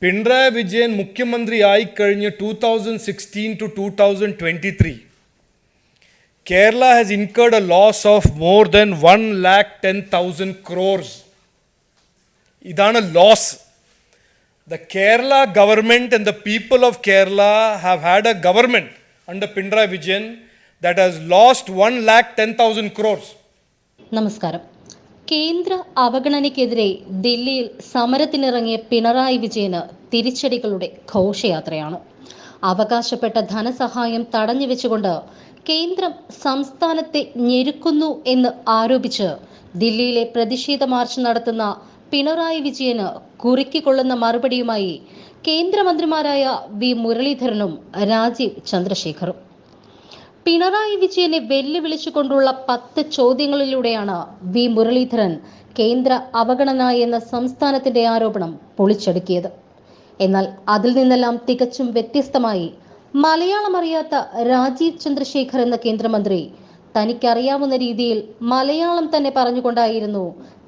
പിണറായി വിജയൻ മുഖ്യമന്ത്രിയായി കഴിഞ്ഞ് 2016 to 2023 Kerala has incurred a loss of more than 1,10,000 crores. ഇതാണ് loss. The Kerala government and the people of Kerala have had a government under Pinarayi Vijayan that has lost 1,10,000 crores. നമസ്കാരം. കേന്ദ്ര അവഗണനയ്ക്കെതിരെ ദില്ലിയിൽ സമരത്തിനിറങ്ങിയ പിണറായി വിജയന് തിരിച്ചടികളുടെ ഘോഷയാത്രയാണ്. അവകാശപ്പെട്ട ധനസഹായം തടഞ്ഞുവെച്ചുകൊണ്ട് കേന്ദ്രം സംസ്ഥാനത്തെ ഞെരുക്കുന്നു എന്ന് ആരോപിച്ച് ദില്ലിയിലെ പ്രതിഷേധ മാർച്ച് നടത്തുന്ന പിണറായി വിജയന് കുറുക്കിക്കൊള്ളുന്ന മറുപടിയുമായി കേന്ദ്രമന്ത്രിമാരായ വി മുരളീധരനും രാജീവ് ചന്ദ്രശേഖറും. പിണറായി വിജയനെ വെല്ലുവിളിച്ചുകൊണ്ടുള്ള 10 ചോദ്യങ്ങളിലൂടെയാണ് വി മുരളീധരൻ കേന്ദ്ര അവഗണന എന്ന സംസ്ഥാനത്തിന്റെ ആരോപണം പൊളിച്ചടുക്കിയത്. എന്നാൽ അതിൽ നിന്നെല്ലാം തികച്ചും വ്യത്യസ്തമായി മലയാളം അറിയാത്ത രാജീവ് ചന്ദ്രശേഖർ എന്ന കേന്ദ്രമന്ത്രി തനിക്കറിയാവുന്ന രീതിയിൽ മലയാളം തന്നെ പറഞ്ഞുകൊണ്ടായിരുന്നു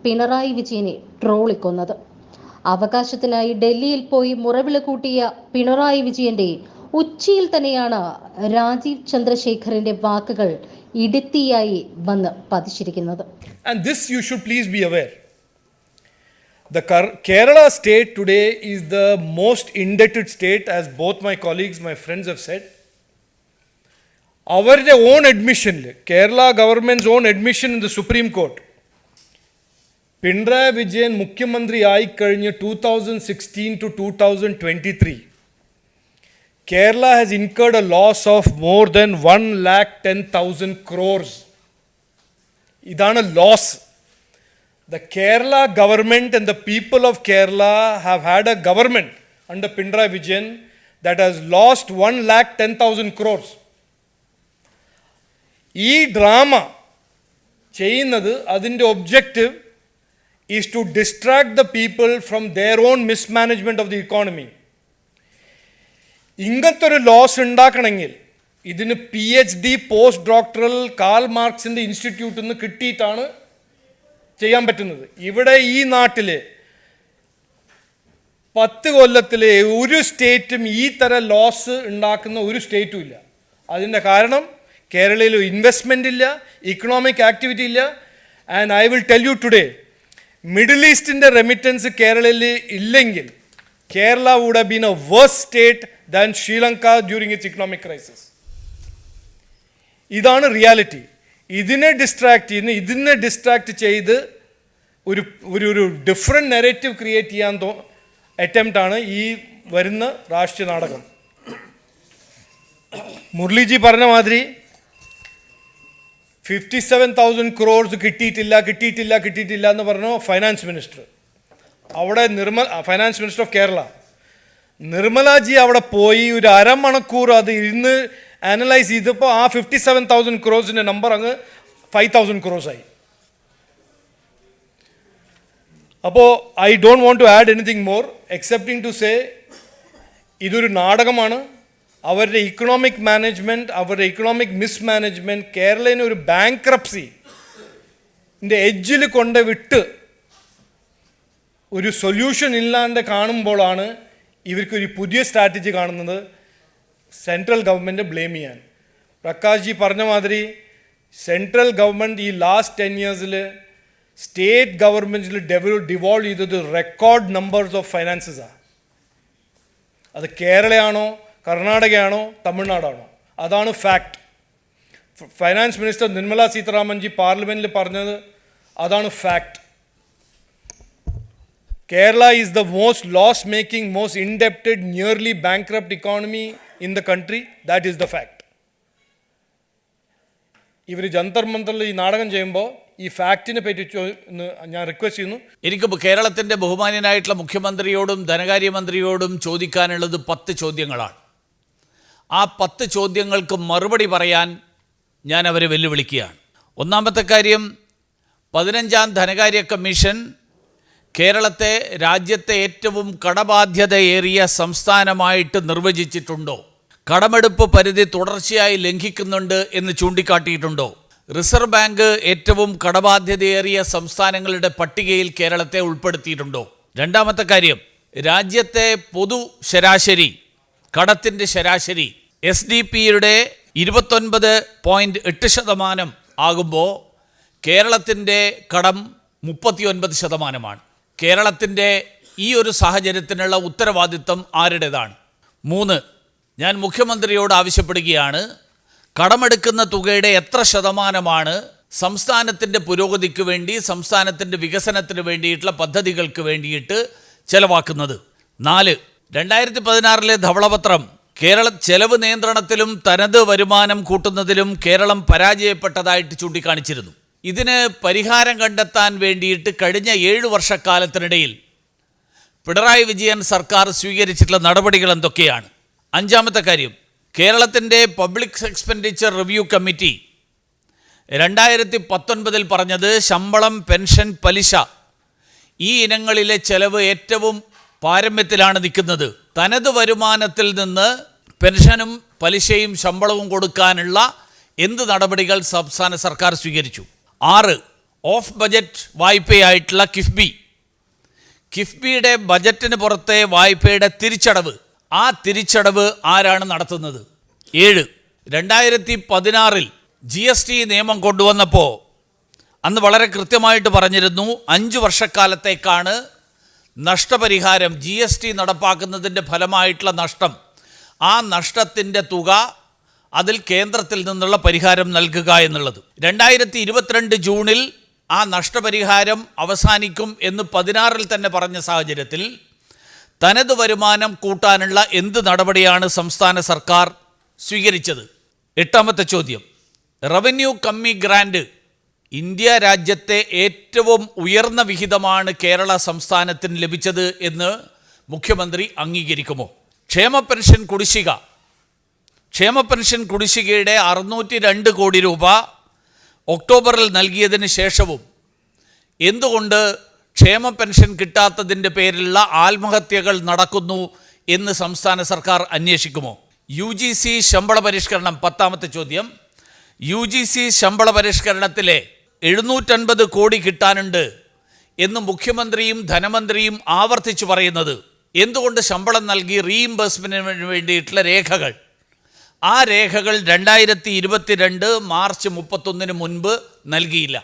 പിണറായി വിജയനെ ട്രോളിക്കൊന്നത്. അവകാശത്തിനായി ഡൽഹിയിൽ പോയി മുറവിളി കൂട്ടിയ പിണറായി വിജയന്റെ ഉച്ചിയിൽ തന്നെയാണ് രാജീവ് ചന്ദ്രശേഖറിന്റെ വാക്കുകൾ ഇടുത്തിയായി വന്ന് പതിച്ചിരിക്കുന്നത്. And this you should please be aware. The Kerala state today is the most indebted state, as both my colleagues, my friends have said. Our own admission, Kerala government's own admission in the Supreme Court. Pinarayi Vijayan Mukhyamantri ആയി കഴിഞ്ഞ് 2016 to 2023 Kerala has incurred a loss of more than 1,10,000 crores. ഇതാണ് loss. The Kerala government and the people of Kerala have had a government under Pinarayi Vijayan that has lost 1,10,000 crores. ഈ drama ചെയ്യുന്നത് അതിൻ്റെ objective is to distract the people from their own mismanagement of the economy. ഇങ്ങനത്തെ ഒരു loss ഉണ്ടാക്കണമെങ്കിൽ ഇതിന് PhD post doctoral call മാർക്സിൻ്റെ ഇൻസ്റ്റിറ്റ്യൂട്ടിൽ നിന്ന് കിട്ടിയിട്ടാണ് ചെയ്യാൻ പറ്റുന്നത്. ഇവിടെ ഈ നാട്ടിൽ 10 കൊല്ലത്തിലെ ഒരു സ്റ്റേറ്റും ഈ തരം ലോസ് ഉണ്ടാക്കുന്ന ഒരു സ്റ്റേറ്റും ഇല്ല. അതിൻ്റെ കാരണം കേരളയിൽ ഇൻവെസ്റ്റ്മെൻ്റ് ഇല്ല, ഇക്കണോമിക് ആക്ടിവിറ്റി ഇല്ല. And I will tell you today, middle ഈസ്റ്റിൻ്റെ റെമിറ്റൻസ് കേരളയിൽ ഇല്ലെങ്കിൽ Kerala would have been a worse state than Sri Lanka during its economic crisis. ഇതാണ് റിയാലിറ്റി. ഇതിനെ ഡിസ്ട്രാക്ട് ചെയ്ത് ഒരു ഒരു ഡിഫറെൻറ്റ് നെറേറ്റീവ് ക്രിയേറ്റ് ചെയ്യാൻ അറ്റംപ്റ്റ് ആണ് ഈ വരുന്ന രാഷ്ട്രീയ നാടകം. മുരളീജി പറഞ്ഞ മാതിരി 57,000 crores കിട്ടിയിട്ടില്ല എന്ന് പറഞ്ഞു ഫൈനാൻസ് മിനിസ്റ്റർ. അവിടെ finance minister of Kerala Nirmalaji അവിടെ പോയി ഒരു അരമണിക്കൂർ അത് ഇരുന്ന് അനലൈസ് ചെയ്തപ്പോൾ ആ 57,000 crores നമ്പർ അങ്ങ് 5,000 crores ആയി. അപ്പോൾ I don't want to add anything more excepting to say ഇതൊരു നാടകമാണ്. അവരുടെ ഇക്കണോമിക് മാനേജ്മെൻറ്റ്, അവരുടെ ഇക്കണോമിക് മിസ്മാനേജ്മെൻറ്റ് കേരളത്തിന് ഒരു ബാങ്ക്രപ്സിൻ്റെ എഡ്ജിൽ കൊണ്ട് വിട്ട് ഒരു സൊല്യൂഷൻ ഇല്ലാണ്ട് കാണുമ്പോഴാണ് ഇവർക്കൊരു പുതിയ സ്ട്രാറ്റജി കാണുന്നത് സെൻട്രൽ ഗവൺമെൻറ് ബ്ലെയിം ചെയ്യാൻ. പ്രകാശ് ജി പറഞ്ഞ മാതിരി സെൻട്രൽ ഗവൺമെൻറ് ഈ ലാസ്റ്റ് 10 yearsൽ സ്റ്റേറ്റ് ഗവൺമെൻറ്റിൽ ഡിവോൾവ് ചെയ്തത് റെക്കോർഡ് നമ്പേഴ്സ് ഓഫ് ഫൈനാൻസസാണ്. അത് കേരളയാണോ, കർണാടകയാണോ, തമിഴ്നാടാണോ, അതാണ് ഫാക്ട്. ഫൈനാൻസ് മിനിസ്റ്റർ നിർമ്മല സീതാരാമൻജി പാർലമെൻറ്റിൽ പറഞ്ഞത് അതാണ് fact. Kerala is the most loss-making, most indebted, nearly bankrupt economy in the country. That is the fact. ഇവർ ജന്തർ മന്തറിൽ ഈ നാടകം ചെയ്യുമ്പോൾ ഈ ഫാക്റ്റിനെ പറ്റി ഞാൻ റിക്വസ്റ്റ് ചെയ്യുന്നു. എനിക്ക് കേരളത്തിൻ്റെ ബഹുമാന്യനായിട്ടുള്ള മുഖ്യമന്ത്രിയോടും ധനകാര്യമന്ത്രിയോടും ചോദിക്കാനുള്ളത് 10 ചോദ്യങ്ങളാണ്. ആ 10 ചോദ്യങ്ങൾക്ക് മറുപടി പറയാൻ ഞാൻ അവരെ വെല്ലുവിളിക്കുകയാണ്. ഒന്നാമത്തെ കാര്യം, 15ാം ധനകാര്യ കമ്മീഷൻ കേരളത്തെ രാജ്യത്തെ ഏറ്റവും കടബാധ്യതയേറിയ സംസ്ഥാനമായിട്ട് നിർവചിച്ചിട്ടുണ്ടോ? കടമെടുപ്പ് പരിധി തുടർച്ചയായി ലംഘിക്കുന്നുണ്ട് എന്ന് ചൂണ്ടിക്കാട്ടിയിട്ടുണ്ടോ? റിസർവ് ബാങ്ക് ഏറ്റവും കടബാധ്യതയേറിയ സംസ്ഥാനങ്ങളുടെ പട്ടികയിൽ കേരളത്തെ ഉൾപ്പെടുത്തിയിട്ടുണ്ടോ? രണ്ടാമത്തെ കാര്യം, രാജ്യത്തെ പൊതു ശരാശരി കടത്തിൻ്റെ ശരാശരി SDP-യുടെ 29.8% ആകുമ്പോൾ കേരളത്തിൻ്റെ കടം 39%. കേരളത്തിൻ്റെ ഈ ഒരു സാഹചര്യത്തിനുള്ള ഉത്തരവാദിത്തം ആരുടേതാണ്? 3, ഞാൻ മുഖ്യമന്ത്രിയോട് ആവശ്യപ്പെടുകയാണ്, കടമെടുക്കുന്ന തുകയുടെ എത്ര ശതമാനമാണ് സംസ്ഥാനത്തിൻ്റെ പുരോഗതിക്ക് വേണ്ടി, സംസ്ഥാനത്തിൻ്റെ വികസനത്തിന് വേണ്ടിയിട്ടുള്ള പദ്ധതികൾക്ക് വേണ്ടിയിട്ട് ചെലവാക്കുന്നത്? 4, 2016 ധവളപത്രം കേരള ചെലവ് നിയന്ത്രണത്തിലും തനത് വരുമാനം കൂട്ടുന്നതിലും കേരളം പരാജയപ്പെട്ടതായിട്ട് ചൂണ്ടിക്കാണിച്ചിരുന്നു. ഇതിന് പരിഹാരം കണ്ടെത്താൻ വേണ്ടിയിട്ട് കഴിഞ്ഞ 7 വർഷക്കാലത്തിനിടയിൽ പിണറായി വിജയൻ സർക്കാർ സ്വീകരിച്ചിട്ടുള്ള നടപടികൾ എന്തൊക്കെയാണ്? 5-ാമത്തെ കാര്യം, കേരളത്തിൻ്റെ പബ്ലിക് എക്സ്പെൻഡിച്ചർ റിവ്യൂ കമ്മിറ്റി 2019 പറഞ്ഞത് ശമ്പളം, പെൻഷൻ, പലിശ ഈ ഇനങ്ങളിലെ ചെലവ് ഏറ്റവും പാരമ്യത്തിലാണ് നിൽക്കുന്നത്. തനത് വരുമാനത്തിൽ നിന്ന് പെൻഷനും പലിശയും ശമ്പളവും കൊടുക്കാനുള്ള എന്ത് നടപടികൾ സംസ്ഥാന സർക്കാർ സ്വീകരിച്ചു? 6, ഓഫ് ബജറ്റ് വായ്പയായിട്ടുള്ള കിഫ്ബിയുടെ ബജറ്റിന് പുറത്തെ വായ്പയുടെ തിരിച്ചടവ്, ആ തിരിച്ചടവ് ആരാണ് നടത്തുന്നത്? 7, 2016 GST നിയമം കൊണ്ടുവന്നപ്പോൾ അന്ന് വളരെ കൃത്യമായിട്ട് പറഞ്ഞിരുന്നു 5 വർഷക്കാലത്തേക്കാണ് നഷ്ടപരിഹാരം, GST നടപ്പാക്കുന്നതിൻ്റെ ഫലമായിട്ടുള്ള നഷ്ടം, ആ നഷ്ടത്തിൻ്റെ തുക അതിൽ കേന്ദ്രത്തിൽ നിന്നുള്ള പരിഹാരം നൽകുക എന്നുള്ളത്. 2022 ജൂണിൽ ആ നഷ്ടപരിഹാരം അവസാനിക്കും എന്ന് 16 തന്നെ പറഞ്ഞ സാഹചര്യത്തിൽ തനത് വരുമാനം കൂട്ടാനുള്ള എന്ത് നടപടിയാണ് സംസ്ഥാന സർക്കാർ സ്വീകരിച്ചത്? 8-ാമത്തെ ചോദ്യം, റവന്യൂ കമ്മി ഗ്രാൻഡ്, ഇന്ത്യ രാജ്യത്തെ ഏറ്റവും ഉയർന്ന വിഹിതമാണ് കേരള സംസ്ഥാനത്തിന് ലഭിച്ചത് എന്ന് മുഖ്യമന്ത്രി അംഗീകരിക്കുമോ? ക്ഷേമ പെൻഷൻ കുടിശ്ശികയുടെ 602 കോടി രൂപ ഒക്ടോബറിൽ നൽകിയതിന് ശേഷവും എന്തുകൊണ്ട് ക്ഷേമ പെൻഷൻ കിട്ടാത്തതിൻ്റെ പേരിലുള്ള ആത്മഹത്യകൾ നടക്കുന്നു എന്ന് സംസ്ഥാന സർക്കാർ അന്വേഷിക്കുമോ? UGC ശമ്പള പരിഷ്കരണം, 10-ാമത്തെ ചോദ്യം, UGC ശമ്പള പരിഷ്കരണത്തിലെ 750 കോടി കിട്ടാനുണ്ട് എന്ന് മുഖ്യമന്ത്രിയും ധനമന്ത്രിയും ആവർത്തിച്ചു പറയുന്നത് എന്തുകൊണ്ട് ശമ്പളം നൽകി റീഇംബേഴ്സ്മെൻറ്റിന് വേണ്ടിയിട്ടുള്ള രേഖകൾ, ആ രേഖകൾ 2022 മാർച്ച് 31 മുൻപ് നൽകിയില്ല?